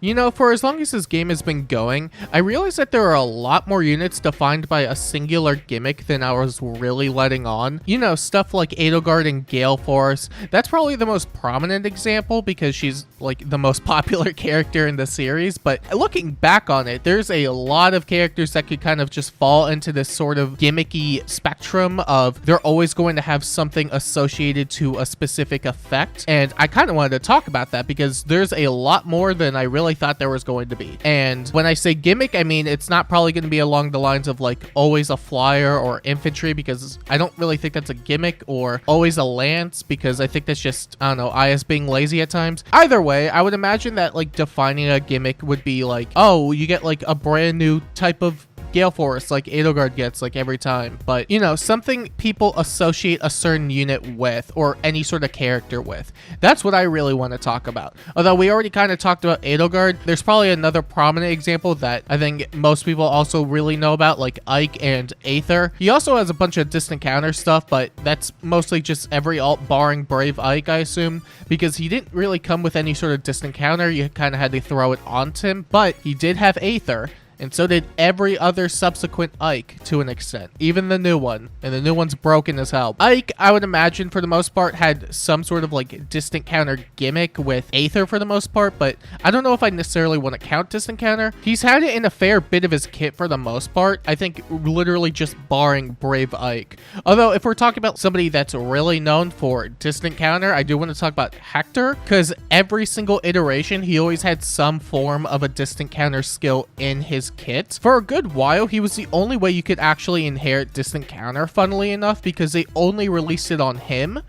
You know, for as long as this game has been going, I realized that there are a lot more units defined by a singular gimmick than I was really letting on. You know, stuff like Edelgard and Gale Force. That's probably the most prominent example because she's like the most popular character in the series, but looking back on it, there's a lot of characters that could kind of just fall into this sort of gimmicky spectrum of they're always going to have something associated to a specific effect, and I kind of wanted to talk about that because there's a lot more than I really thought there was going to be. And when I say gimmick, I mean it's not probably going to be along the lines of like always a flyer or infantry, because I don't really think that's a gimmick, or always a lance, because I think that's just, I don't know, IS being lazy at times. Either way, I would imagine that like defining a gimmick would be like, oh, you get like a brand new type of Gale Force like Edelgard gets like every time, but you know, something people associate a certain unit with or any sort of character with. That's what I really want to talk about. Although we already kind of talked about Edelgard, there's probably another prominent example that I think most people also really know about, like Ike and Aether. He also has a bunch of distant counter stuff, but that's mostly just every alt barring Brave Ike, I assume, because he didn't really come with any sort of distant counter. You kind of had to throw it onto him, but he did have Aether. And so did every other subsequent Ike to an extent, even the new one, and the new one's broken as hell. Ike, I would imagine for the most part, had some sort of like distant counter gimmick with Aether for the most part, but I don't know if I necessarily want to count distant counter. He's had it in a fair bit of his kit for the most part, I think literally just barring Brave Ike. Although if we're talking about somebody that's really known for distant counter, I do want to talk about Hector, because every single iteration he always had some form of a distant counter skill in his kits. For a good while, he was the only way you could actually inherit distant counter, funnily enough, because they only released it on him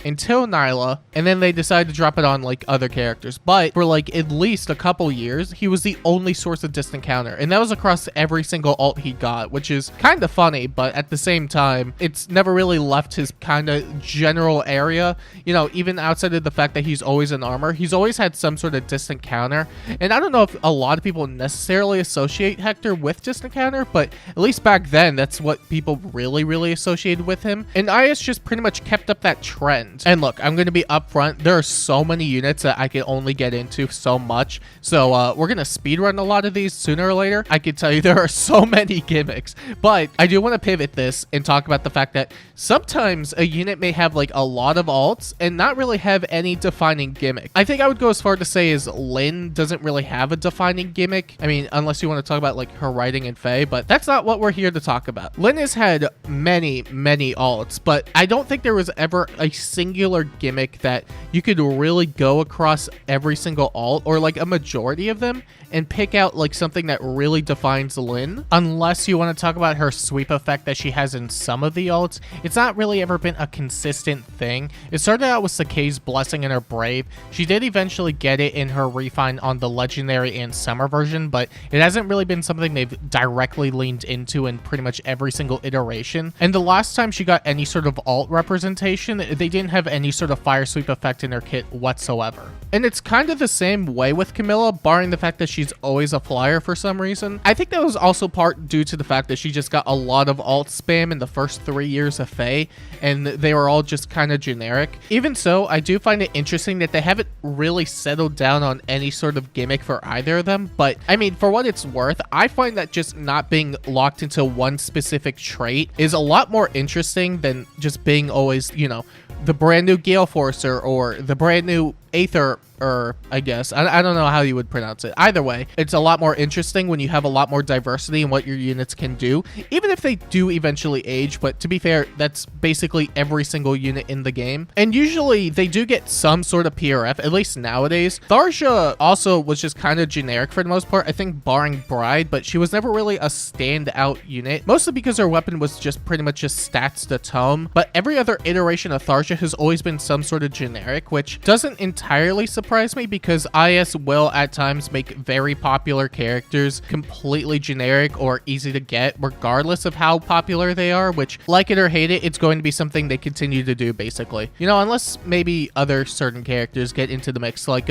until Nyla, and then they decided to drop it on like other characters. But for like at least a couple years, he was the only source of distant counter, and that was across every single alt he got, which is kind of funny, but at the same time, it's never really left his kind of general area. You know, even outside of the fact that he's always in armor, he's always had some sort of distant counter, and I don't know if a lot of people necessarily associate Hector with distant counter, but at least back then, that's what people really associated with him, and IS just pretty much kept up that trend. And look, I'm going to be upfront. There are so many units that I can only get into so much. So we're going to speedrun a lot of these sooner or later. I can tell you there are so many gimmicks. But I do want to pivot this and talk about the fact that sometimes a unit may have like a lot of alts and not really have any defining gimmick. I think I would go as far to say is Lyn doesn't really have a defining gimmick. I mean, unless you want to talk about like her writing in Fae, but that's not what we're here to talk about. Lyn has had many alts, but I don't think there was ever a singular gimmick that you could really go across every single alt, or like a majority of them, and pick out like something that really defines Lyn. Unless you want to talk about her sweep effect that she has in some of the alts, it's not really ever been a consistent thing. It started out with Sakei's Blessing in her Brave. She did eventually get it in her refine on the Legendary and Summer version, but it hasn't really been something they've directly leaned into in pretty much every single iteration. And the last time she got any sort of alt representation, they didn't have any sort of fire sweep effect in her kit whatsoever. And it's kind of the same way with Camilla, barring the fact that she's always a flyer for some reason. I think that was also part due to the fact that she just got a lot of alt spam in the first 3 years of Fae, and they were all just kind of generic. Even so, I do find it interesting that they haven't really settled down on any sort of gimmick for either of them, but I mean, for what it's worth, I find that just not being locked into one specific trait is a lot more interesting than just being always, you know, the brand new Gale Forcer or the brand new Aether, or I guess, I don't know how you would pronounce it. Either way, it's a lot more interesting when you have a lot more diversity in what your units can do, even if they do eventually age, but to be fair, that's basically every single unit in the game. And usually they do get some sort of PRF, at least nowadays. Tharja also was just kind of generic for the most part, I think barring Bride, but she was never really a standout unit, mostly because her weapon was just pretty much just stats to tome. But every other iteration of Tharja has always been some sort of generic, which doesn't entirely surprise me because IS will at times make very popular characters completely generic or easy to get regardless of how popular they are, which, like it or hate it, it's going to be something they continue to do basically. You know, unless maybe other certain characters get into the mix, like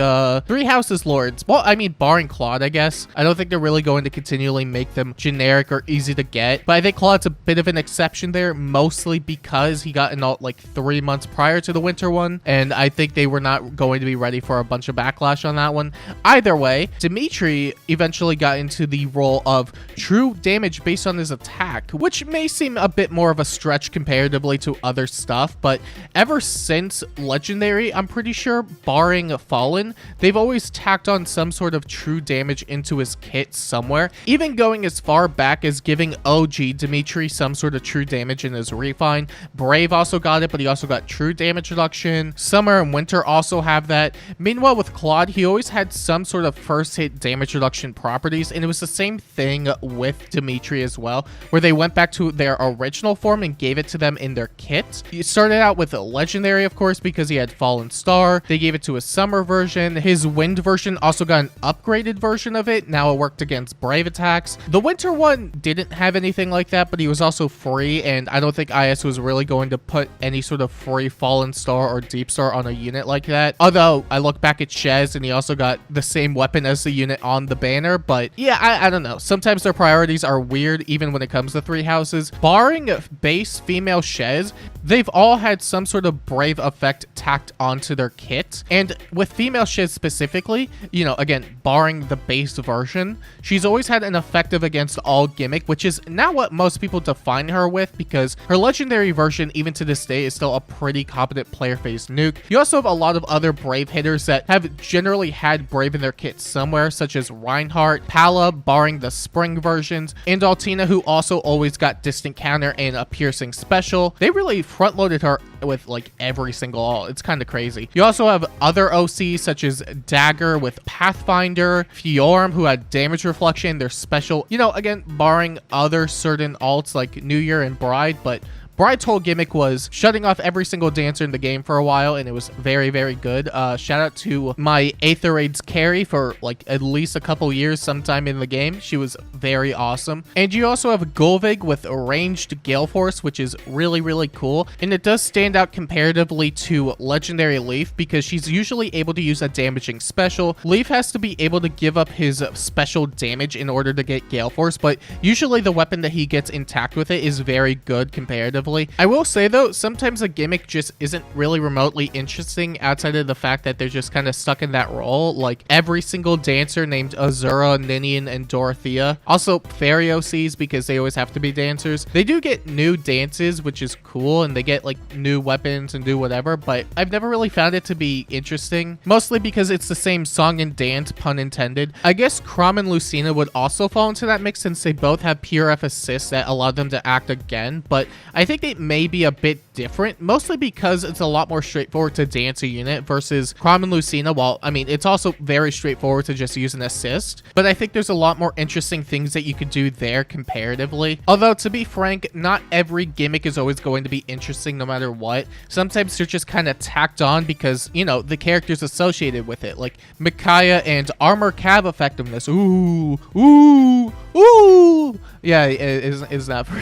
Three Houses Lords. Well, I mean, barring Claude, I guess. I don't think they're really going to continually make them generic or easy to get, but I think Claude's a bit of an exception there, mostly because he got an alt like 3 months prior to the winter one, and I think they were not going to be ready for a bunch of backlash on that one. Either way, Dimitri eventually got into the role of true damage based on his attack, which may seem a bit more of a stretch comparatively to other stuff, but ever since Legendary, I'm pretty sure, barring Fallen, they've always tacked on some sort of true damage into his kit somewhere, even going as far back as giving OG Dimitri some sort of true damage in his refine. Brave also got it, but he also got true damage reduction. Summer and Winter also have that. Meanwhile, with Claude, he always had some sort of first hit damage reduction properties, and it was the same thing with Dimitri as well, where they went back to their original form and gave it to them in their kit. It started out with a Legendary, of course, because he had Fallen Star. They gave it to a Summer version. His Wind version also got an upgraded version of it. Now it worked against Brave attacks. The Winter one didn't have anything like that, but he was also free, and I don't think IS was really going to put any sort of free Fallen Star or Deep Star on a unit like that. Although, I look back at Shez, and he also got the same weapon as the unit on the banner, but yeah, I don't know. Sometimes their priorities are weird, even when it comes to 3 houses. Barring base female Shez, they've all had some sort of Brave effect tacked onto their kit, and with female Shez specifically, you know, again, barring the base version, she's always had an effective against all gimmick, which is not what most people define her with, because her Legendary version, even to this day, is still a pretty competent player phase nuke. You also have a lot of other Brave hitters that have generally had Brave in their kit somewhere, such as Reinhardt, Pala, barring the spring versions, and Altina, who also always got distant counter and a piercing special. They really front-loaded her with like every single ult. It's kind of crazy. You also have other OCs such as Dagger with Pathfinder, Fiorum, who had damage reflection, their special, you know, again, barring other certain alts like New Year and Bride, but Bride's whole gimmick was shutting off every single dancer in the game for a while, and it was very, very good. Shout out to my Aether Raids carry for like at least a couple years sometime in the game. She was very awesome. And you also have Golvig with a ranged Gale Force, which is really, really cool. And it does stand out comparatively to Legendary Leaf because she's usually able to use a damaging special. Leaf has to be able to give up his special damage in order to get Gale Force, but usually the weapon that he gets intact with it is very good comparatively. I will say though, sometimes a gimmick just isn't really remotely interesting outside of the fact that they're just kind of stuck in that role. Like every single dancer named Azura, Ninian, and Dorothea. Also fairy OCs because they always have to be dancers. They do get new dances, which is cool, and they get like new weapons and do whatever, but I've never really found it to be interesting. Mostly because it's the same song and dance, pun intended. I guess Chrom and Lucina would also fall into that mix since they both have PRF assists that allow them to act again, but I think it may be a bit different, mostly because it's a lot more straightforward to dance a unit versus Chrom and Lucina. Well, I mean, it's also very straightforward to just use an assist, but I think there's a lot more interesting things that you could do there comparatively. Although, to be frank, not every gimmick is always going to be interesting no matter what. Sometimes they're just kind of tacked on because, you know, the characters associated with it, like Micaiah and Armor Cav effectiveness. Ooh, ooh, ooh. Yeah, is not for...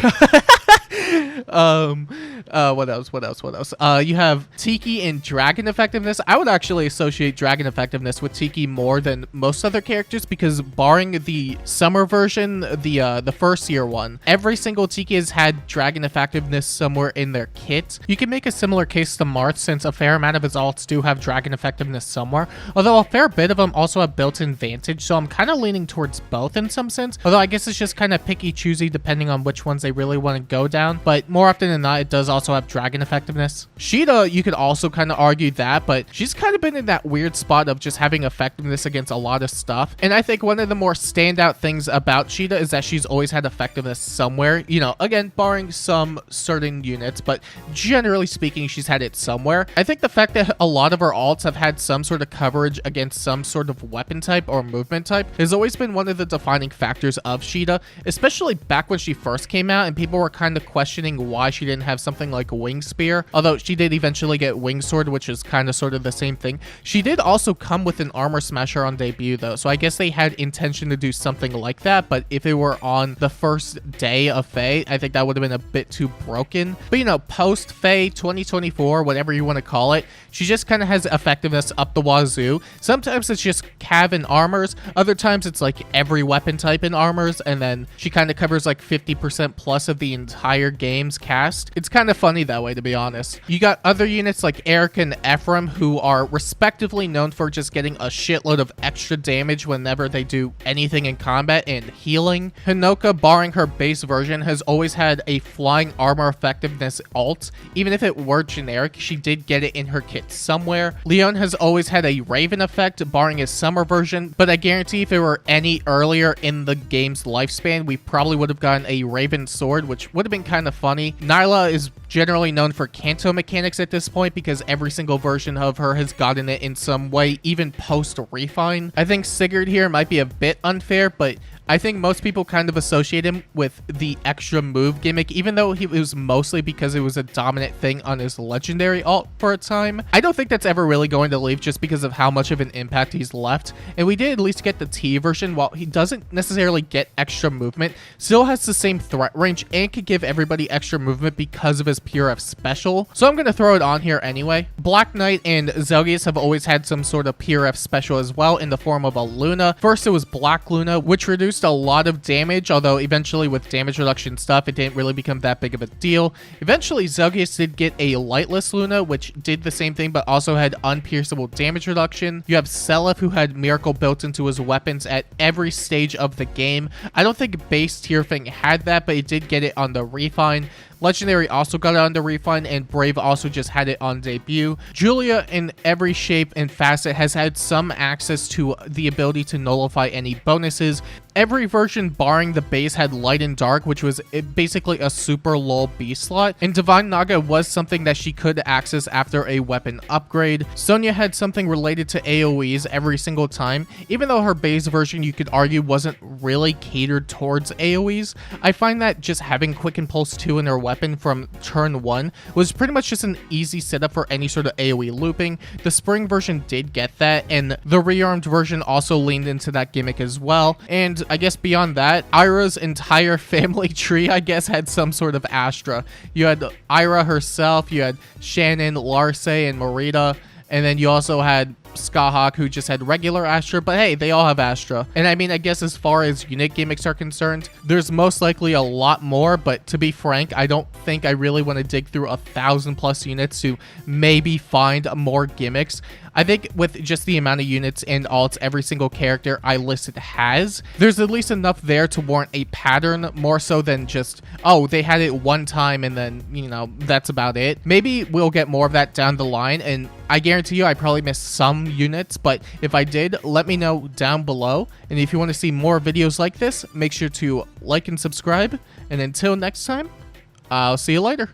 what else? You have Tiki and Dragon effectiveness. I would actually associate Dragon effectiveness with Tiki more than most other characters because barring the summer version, the first year one, every single Tiki has had Dragon effectiveness somewhere in their kit. You can make a similar case to Marth since a fair amount of his alts do have Dragon effectiveness somewhere, although a fair bit of them also have built-in Vantage, so I'm kind of leaning towards both in some sense, although I guess it's just kind of picky-choosy depending on which ones they really want to go down, but more often than not, it does also have Dragon effectiveness. Sheeta, you could also kind of argue that, but she's kind of been in that weird spot of just having effectiveness against a lot of stuff, and I think one of the more standout things about Sheeta is that she's always had effectiveness somewhere, you know, again, barring some certain units, but generally speaking, she's had it somewhere. I think the fact that a lot of her alts have had some sort of coverage against some sort of weapon type or movement type has always been one of the defining factors of Sheeta, especially back when she first came out and people were kind of questioning why she didn't have something like Wing Spear, although she did eventually get Wing Sword, which is kind of sort of the same thing. She did also come with an Armor Smasher on debut though, so I guess they had intention to do something like that, but if it were on the first day of Fae, I think that would have been a bit too broken. But you know, post Fae 2024, whatever you want to call it, she just kind of has effectiveness up the wazoo. Sometimes it's just Cav and armors, other times it's like every weapon type in armors, and then she kind of covers like 50% plus of the entire entire game's cast. It's kind of funny that way, to be honest. You got other units like Eric and Ephraim, who are respectively known for just getting a shitload of extra damage whenever they do anything in combat and healing. Hinoka, barring her base version, has always had a flying armor effectiveness alt. Even if it were generic, she did get it in her kit somewhere. Leon has always had a Raven effect, barring his summer version, but I guarantee if it were any earlier in the game's lifespan, we probably would have gotten a Raven sword, which would have been kind of funny. Nyla is generally known for Kanto mechanics at this point because every single version of her has gotten it in some way, even post-refine. I think Sigurd here might be a bit unfair, but I think most people kind of associate him with the extra move gimmick, even though it was mostly because it was a dominant thing on his legendary alt for a time. I don't think that's ever really going to leave just because of how much of an impact he's left. And we did at least get the T version. While he doesn't necessarily get extra movement, still has the same threat range and could give everybody extra movement because of his pure F special. So I'm going to throw it on here anyway. Black Knight and Zelgius have always had some sort of pure F special as well in the form of a Luna. First it was Black Luna, which reduced a lot of damage, although eventually with damage reduction stuff, it didn't really become that big of a deal. Eventually, Zelgius did get a Lightless Luna, which did the same thing, but also had unpierceable damage reduction. You have Seliph, who had Miracle built into his weapons at every stage of the game. I don't think base tier thing had that, but it did get it on the refine. Legendary also got it on the refine, and Brave also just had it on debut. Julia, in every shape and facet, has had some access to the ability to nullify any bonuses. Every version barring the base had Light and Dark, which was basically a super lull B slot, and Divine Naga was something that she could access after a weapon upgrade. Sonya had something related to AoEs every single time. Even though her base version, you could argue, wasn't really catered towards AoEs, I find that just having Quick Impulse 2 in her weapon from turn 1 was pretty much just an easy setup for any sort of AoE looping. The Spring version did get that, and the Rearmed version also leaned into that gimmick as well. And I guess beyond that, Ira's entire family tree, I guess, had some sort of Astra. You had Ira herself, you had Shannon, Larse, and Marita, and then you also had Skahawk, who just had regular Astra, but hey, they all have Astra. And I mean, I guess as far as unit gimmicks are concerned, there's most likely a lot more, but to be frank, I don't think I really want to dig through 1,000+ units to maybe find more gimmicks. I think with just the amount of units and alts every single character I listed has, there's at least enough there to warrant a pattern more so than just, oh, they had it one time and then, you know, that's about it. Maybe we'll get more of that down the line, and I guarantee you I probably missed some units, but if I did, let me know down below. And if you want to see more videos like this, make sure to like and subscribe. And until next time, I'll see you later.